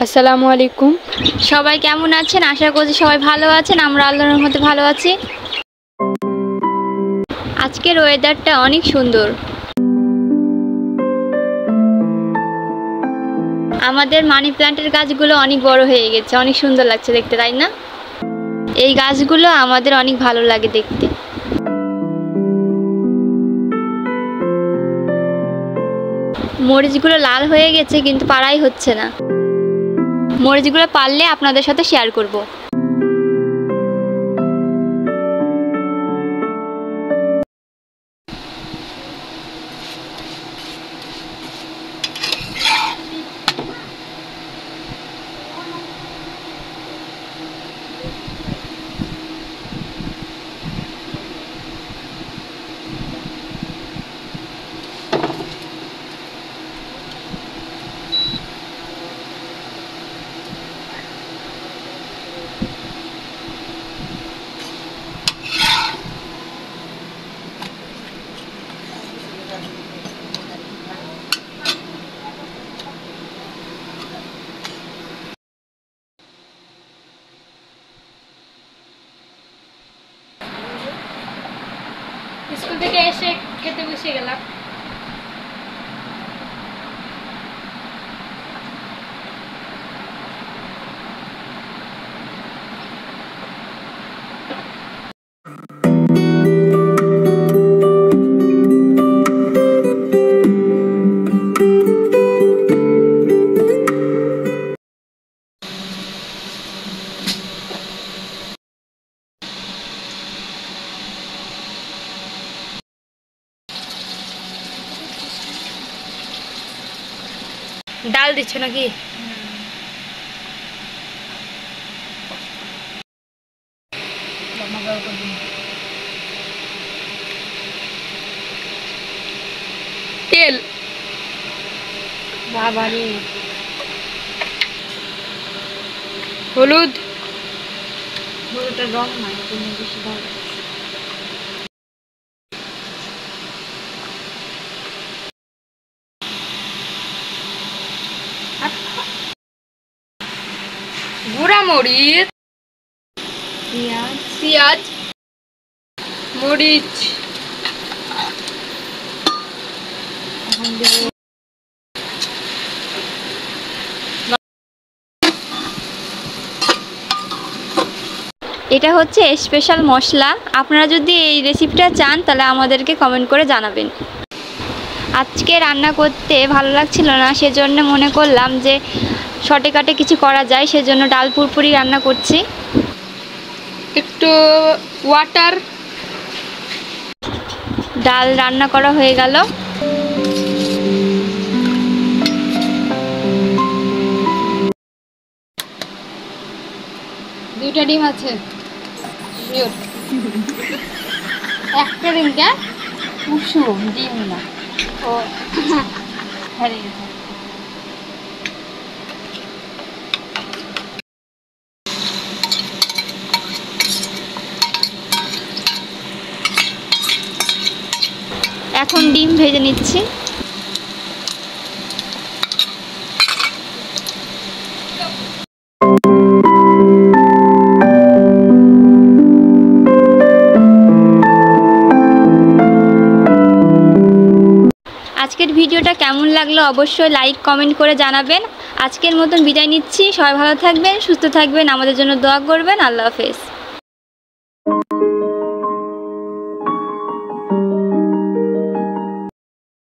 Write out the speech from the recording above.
আসসালামু আলাইকুম। সবাই কেমন আছেন? আশা করছি সবাই ভালো আছেন। আমরা আল্লাহর রহমতে ভালো আছি। আজকের ওয়েদারটা অনেক সুন্দর। আমাদের মানি প্ল্যান্টের গাছগুলো অনেক বড় হয়ে গেছে, অনেক সুন্দর লাগছে দেখতে, তাই না? এই গাছগুলো আমাদের অনেক ভালো লাগে দেখতে। মরিচগুলো লাল হয়ে গেছে কিন্তু পাড়াই হচ্ছে না। মরিচগুলো পারলে আপনাদের সাথে শেয়ার করব। স্কুল থেকে এসে খেতে বসে গেলাম। ডাল দিচ্ছ নাকি? তেল বাবারে, হলুদ, হলুদের রং নাই, তুমি বেশি ভালো। গুঁড়া মরিচ, পেঁয়াজ, মরিচ, এটা হচ্ছে স্পেশাল মশলা। আপনারা যদি এই রেসিপিটা চান তাহলে আমাদেরকে কমেন্ট করে জানাবেন। আজকে রান্না করতে ভালো লাগছিল না, সেজন্য মনে করলাম যে শর্টকাটে কিছু করা যায়, সেজন্য ডাল পুরপুরি রান্না করছি। একটু ওয়াটার, ডাল রান্না করা হয়ে গেল। দুইটা ডিম আছে, একটা ডিম কে কুসুম ডিম না, ও হেরে গেছে। এখন ডিম ভেজে নিচ্ছি। আজকের ভিডিওটা কেমন লাগলো অবশ্যই লাইক কমেন্ট করে জানাবেন। আজকের মতন বিদায় নিচ্ছি। সবাই ভালো থাকবেন, সুস্থ থাকবেন, আমাদের জন্য দোয়া করবেন। আল্লাহ হাফেজ।